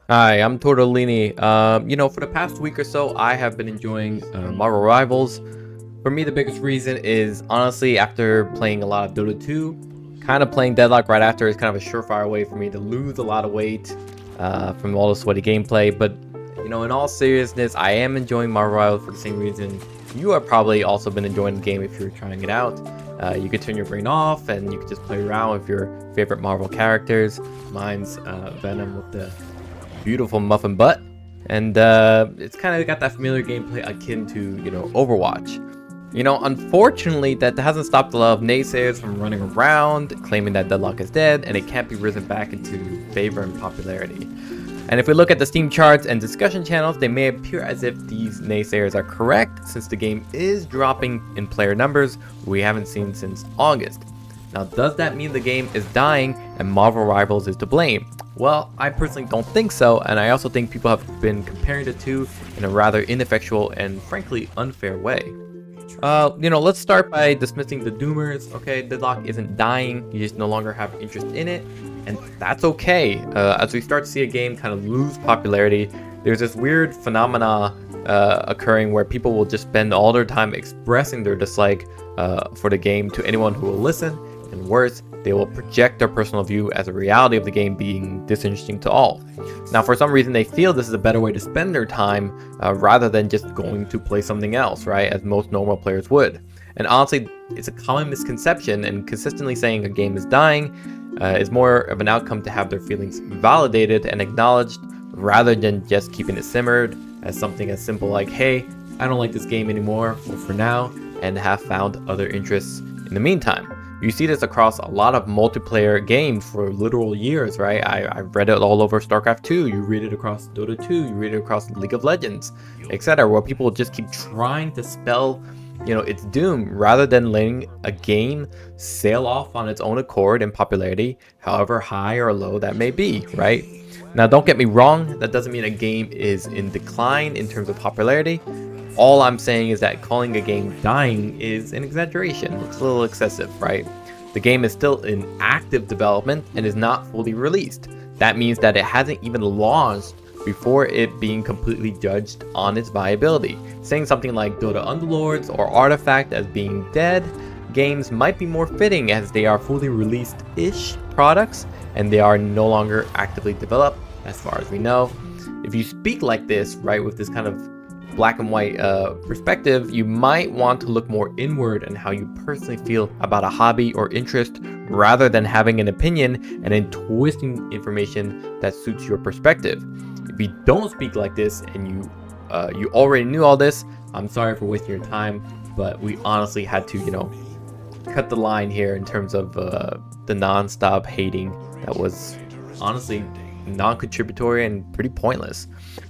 Hi, I'm Torte de Lini. For the past week or so, I have been enjoying Marvel Rivals. For me, the biggest reason is honestly after playing a lot of Dota 2, kind of playing Deadlock right after is kind of a surefire way for me to lose a lot of weight from all the sweaty gameplay. But in all seriousness, I am enjoying Marvel Rivals for the same reason you have probably also been enjoying the game if you're trying it out. You could turn your brain off and you could just play around with your favorite Marvel characters. Mine's Venom with the beautiful muffin butt, and it's kind of got that familiar gameplay akin to Overwatch. Unfortunately, that hasn't stopped a lot of naysayers from running around claiming that Deadlock is dead and it can't be risen back into favor and popularity. And if we look at the Steam charts and discussion channels, they may appear as if these naysayers are correct, since the game is dropping in player numbers we haven't seen since August. Now, does that mean the game is dying and Marvel Rivals is to blame? Well, I personally don't think so, and I also think people have been comparing the two in a rather ineffectual and frankly unfair way. Let's start by dismissing the doomers. Okay, Deadlock isn't dying, you just no longer have interest in it, and that's okay. As we start to see a game kind of lose popularity, there's this weird phenomena occurring where people will just spend all their time expressing their dislike for the game to anyone who will listen, and worse, they will project their personal view as a reality of the game being disinteresting to all. Now, for some reason, they feel this is a better way to spend their time rather than just going to play something else, right? As most normal players would. And honestly, it's a common misconception, and consistently saying a game is dying is more of an outcome to have their feelings validated and acknowledged rather than just keeping it simmered as something as simple like, hey, I don't like this game anymore for now, and have found other interests in the meantime. You see this across a lot of multiplayer games for literal years, right? I've read it all over StarCraft 2, you read it across Dota 2, you read it across League of Legends, etc., where people just keep trying to spell, its doom rather than letting a game sail off on its own accord in popularity, however high or low that may be, right? Now, don't get me wrong, that doesn't mean a game is in decline in terms of popularity. All I'm saying is that calling a game dying is an exaggeration. It's a little excessive, right? The game is still in active development and is not fully released. That means that it hasn't even launched before it being completely judged on its viability. Saying something like Dota Underlords or Artifact as being dead games might be more fitting, as they are fully released-ish products and they are no longer actively developed as far as we know. If you speak like this, right, with this kind of black and white perspective, you might want to look more inward and how you personally feel about a hobby or interest rather than having an opinion and then twisting information that suits your perspective. If you don't speak like this and you already knew all this, I'm sorry for wasting your time, but we honestly had to cut the line here in terms of the non-stop hating that was honestly non-contributory and pretty pointless.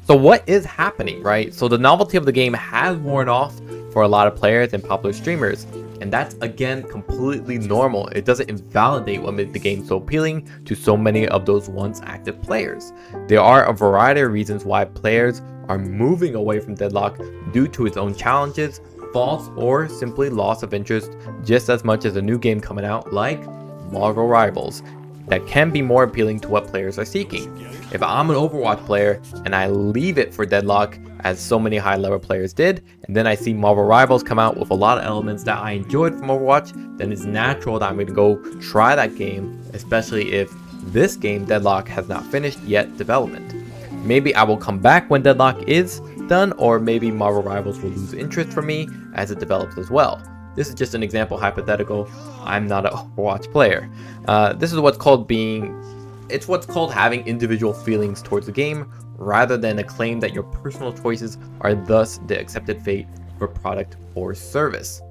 So what is happening, right? So the novelty of the game has worn off for a lot of players and popular streamers, and that's again completely normal. It doesn't invalidate what made the game so appealing to so many of those once active players. There are a variety of reasons why players are moving away from Deadlock due to its own challenges, faults, or simply loss of interest, just as much as a new game coming out like Marvel Rivals that can be more appealing to what players are seeking. If I'm an Overwatch player and I leave it for Deadlock, as so many high-level players did, and then I see Marvel Rivals come out with a lot of elements that I enjoyed from Overwatch, then it's natural that I'm going to go try that game, especially if this game, Deadlock, has not finished yet development. Maybe I will come back when Deadlock is done, or maybe Marvel Rivals will lose interest from me as it develops as well. This is just an example hypothetical. I'm not an Overwatch player. This is what's called having individual feelings towards the game rather than a claim that your personal choices are thus the accepted fate for product or service.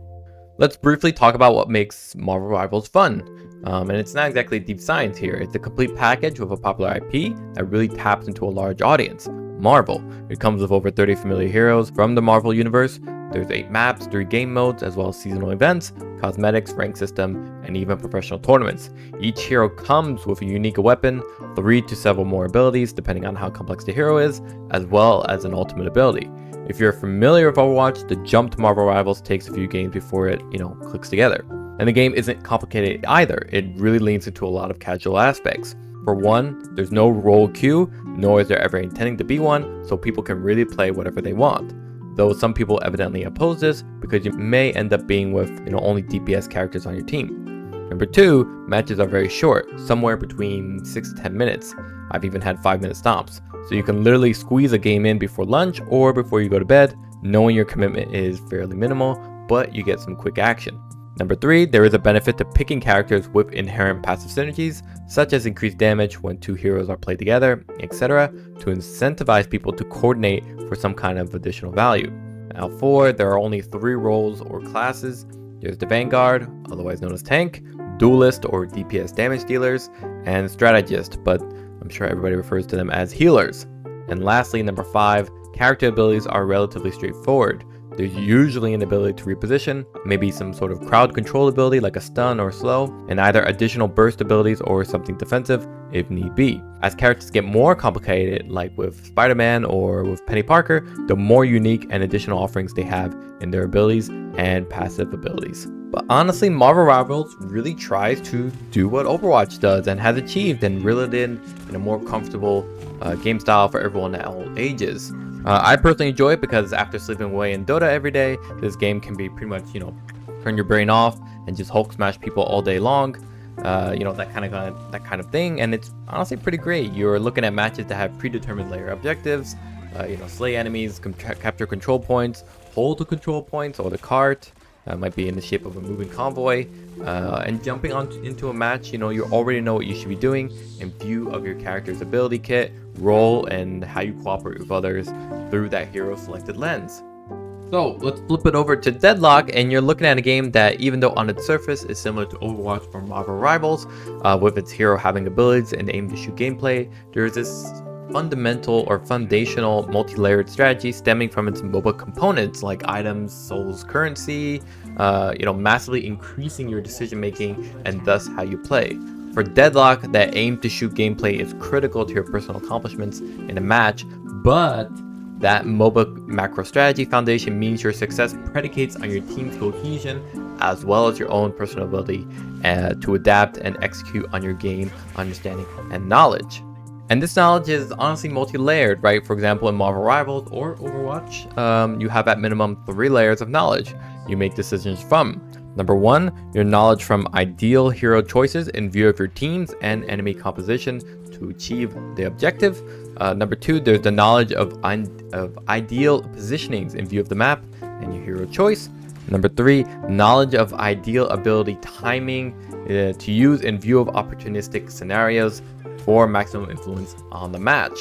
Let's briefly talk about what makes Marvel Rivals fun. And it's not exactly deep science here. It's a complete package with a popular IP that really taps into a large audience. Marvel. It comes with over 30 familiar heroes from the Marvel universe. There's 8 maps, 3 game modes, as well as seasonal events, cosmetics, rank system, and even professional tournaments. Each hero comes with a unique weapon, 3 to several more abilities depending on how complex the hero is, as well as an ultimate ability. If you're familiar with Overwatch, the jump to Marvel Rivals takes a few games before it, clicks together. And the game isn't complicated either. It really leans into a lot of casual aspects. For one, there's no role queue, nor is there ever intending to be one, so people can really play whatever they want. Though some people evidently oppose this because you may end up being with only DPS characters on your team. Number 2, matches are very short, somewhere between 6 to 10 minutes. I've even had 5-minute stops. So you can literally squeeze a game in before lunch or before you go to bed, knowing your commitment is fairly minimal, but you get some quick action. Number 3, there is a benefit to picking characters with inherent passive synergies, such as increased damage when 2 heroes are played together, etc., to incentivize people to coordinate for some kind of additional value. Now 4, there are only 3 roles or classes. There's the Vanguard, otherwise known as Tank, Duelist or DPS damage dealers, and Strategist, but I'm sure everybody refers to them as healers. And lastly, number 5, character abilities are relatively straightforward. There's usually an ability to reposition, maybe some sort of crowd control ability like a stun or slow, and either additional burst abilities or something defensive if need be. As characters get more complicated, like with Spider-Man or with Penny Parker, the more unique and additional offerings they have in their abilities and passive abilities. But honestly, Marvel Rivals really tries to do what Overwatch does and has achieved and reel it in a more comfortable game style for everyone at all ages. I personally enjoy it because after sleeping away in Dota every day, this game can be pretty much, turn your brain off and just Hulk smash people all day long. That kind of thing, and it's honestly pretty great. You're looking at matches that have predetermined layer objectives, slay enemies, capture control points, hold the control points or the cart. Might be in the shape of a moving convoy, and jumping into a match, you already know what you should be doing in view of your character's ability kit, role, and how you cooperate with others through that hero selected lens. So let's flip it over to Deadlock, and you're looking at a game that, even though on its surface is similar to Overwatch or Marvel Rivals, with its hero having abilities and aim to shoot gameplay, there is this foundational multi-layered strategy stemming from its MOBA components like items, souls, currency, massively increasing your decision making and thus how you play. For Deadlock, that aim to shoot gameplay is critical to your personal accomplishments in a match, but that MOBA macro strategy foundation means your success predicates on your team's cohesion as well as your own personal ability to adapt and execute on your game understanding and knowledge. And this knowledge is honestly multi-layered, right? For example, in Marvel Rivals or Overwatch, you have at minimum 3 layers of knowledge you make decisions from. Number 1, your knowledge from ideal hero choices in view of your teams and enemy composition to achieve the objective. Number 2, there's the knowledge of ideal positionings in view of the map and your hero choice. Number 3, knowledge of ideal ability timing to use in view of opportunistic scenarios for maximum influence on the match.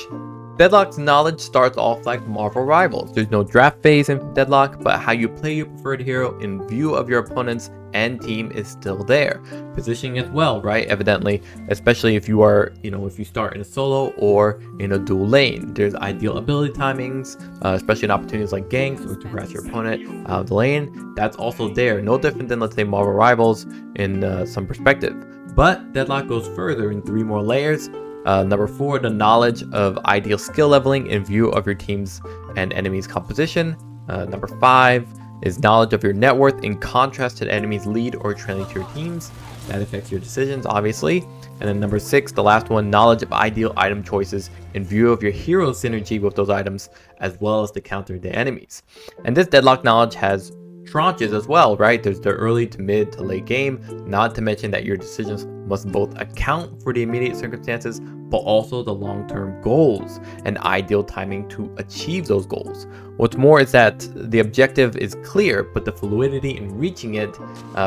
Deadlock's knowledge starts off like Marvel Rivals. There's no draft phase in Deadlock, but how you play your preferred hero in view of your opponents and team is still there. Positioning as well, right? Evidently, especially if you are, if you start in a solo or in a dual lane. There's ideal ability timings, especially in opportunities like ganks or to harass your opponent out of the lane. That's also there. No different than, let's say, Marvel Rivals in some perspective. But Deadlock goes further in 3 more layers. Number 4, the knowledge of ideal skill leveling in view of your team's and enemy's composition. Number 5 is knowledge of your net worth in contrast to the enemy's lead or trailing to your teams. That affects your decisions, obviously. And then number 6, the last one, knowledge of ideal item choices in view of your hero synergy with those items, as well as to counter the enemies. And this Deadlock knowledge has tranches as well, right? There's the early to mid to late game, not to mention that your decisions must both account for the immediate circumstances, but also the long-term goals and ideal timing to achieve those goals. What's more is that the objective is clear, but the fluidity in reaching it,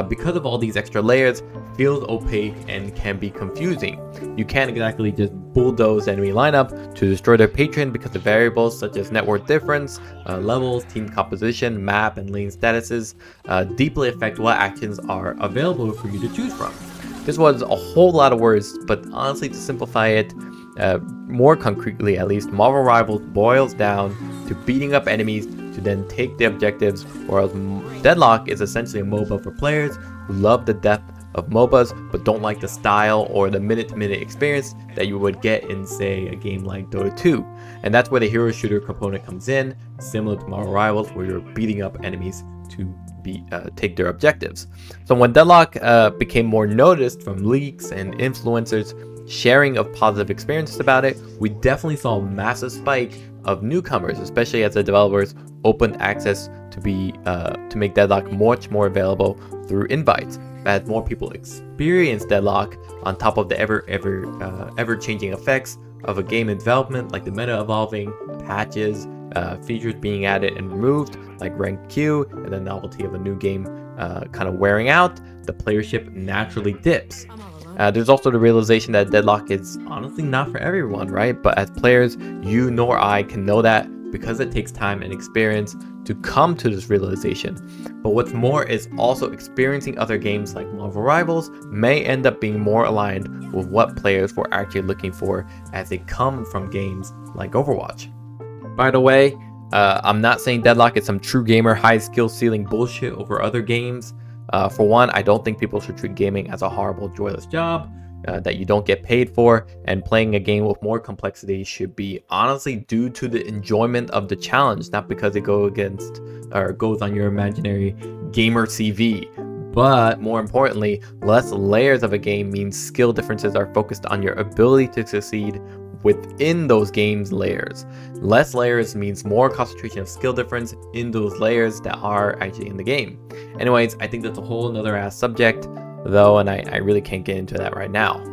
because of all these extra layers, feels opaque and can be confusing. You can't exactly just bulldoze the enemy lineup to destroy their patron because of variables such as net worth difference, levels, team composition, map, and lane statuses deeply affect what actions are available for you to choose from. This was a whole lot of words, but honestly, to simplify it more concretely at least, Marvel Rivals boils down to beating up enemies to then take the objectives, whereas Deadlock is essentially a MOBA for players who love the depth of MOBAs but don't like the style or the minute-to-minute experience that you would get in, say, a game like Dota 2. And that's where the hero shooter component comes in, similar to Marvel Rivals, where you're beating up enemies to take their objectives. So when Deadlock became more noticed from leaks and influencers, sharing of positive experiences about it, we definitely saw a massive spike of newcomers, especially as the developers opened access to make Deadlock much more available through invites. As more people experience Deadlock, on top of the ever changing effects of a game in development, like the meta evolving, patches, features being added and removed, like rank queue, and the novelty of a new game kind of wearing out, the playership naturally dips. There's also the realization that Deadlock is honestly not for everyone, right? But as players, you nor I can know that because it takes time and experience to come to this realization. But what's more is also experiencing other games like Marvel Rivals may end up being more aligned with what players were actually looking for as they come from games like Overwatch. By the way, I'm not saying Deadlock is some true gamer high skill ceiling bullshit over other games. For one, I don't think people should treat gaming as a horrible, joyless job that you don't get paid for, and playing a game with more complexity should be honestly due to the enjoyment of the challenge, not because it goes on your imaginary gamer CV. But more importantly, less layers of a game means skill differences are focused on your ability to succeed within those games layers. Less layers means more concentration of skill difference in those layers that are actually in the game. Anyways, I think that's a whole another ass subject though, and I really can't get into that right now.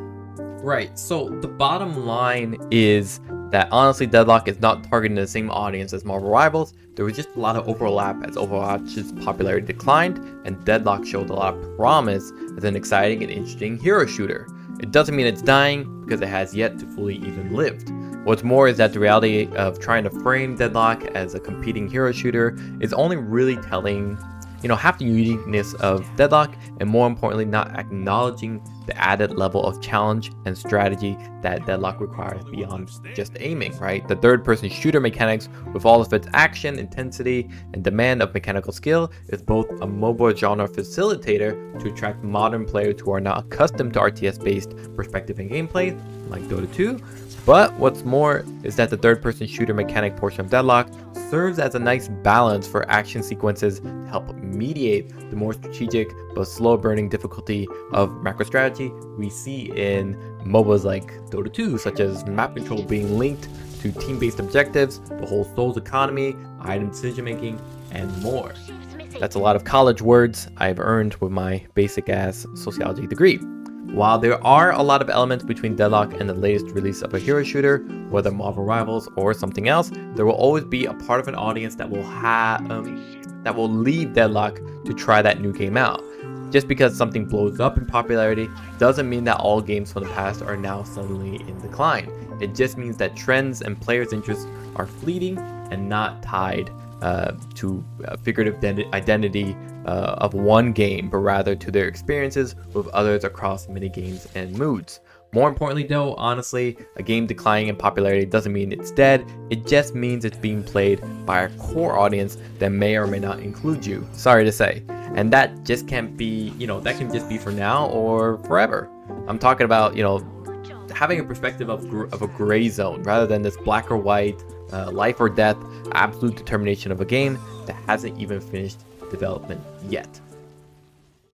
Right, so the bottom line is that honestly Deadlock is not targeting the same audience as Marvel Rivals. There was just a lot of overlap as Overwatch's popularity declined, and Deadlock showed a lot of promise as an exciting and interesting hero shooter. It doesn't mean it's dying, because it has yet to fully even lived. What's more is that the reality of trying to frame Deadlock as a competing hero shooter is only really telling, half the uniqueness of Deadlock, and more importantly, not acknowledging the added level of challenge and strategy that Deadlock requires beyond just aiming, right? The third-person shooter mechanics, with all of its action, intensity, and demand of mechanical skill, is both a mobile genre facilitator to attract modern players who are not accustomed to RTS-based perspective and gameplay, like Dota 2, but what's more is that the third-person shooter mechanic portion of Deadlock serves as a nice balance for action sequences to help mediate the more strategic but slow-burning difficulty of macro strategy we see in MOBAs like Dota 2, such as map control being linked to team-based objectives, the whole Souls economy, item decision-making, and more. That's a lot of college words I've earned with my basic-ass sociology degree. While there are a lot of elements between Deadlock and the latest release of a hero shooter, whether Marvel Rivals or something else, there will always be a part of an audience that will leave Deadlock to try that new game out. Just because something blows up in popularity doesn't mean that all games from the past are now suddenly in decline. It just means that trends and players' interests are fleeting and not tied to a figurative identity of one game, but rather to their experiences with others across many games and moods. More importantly though, honestly, a game declining in popularity doesn't mean it's dead, it just means it's being played by a core audience that may or may not include you. Sorry to say. And that just can't be, that can just be for now or forever. I'm talking about, having a perspective of a gray zone rather than this black or white, life or death, absolute determination of a game that hasn't even finished development yet.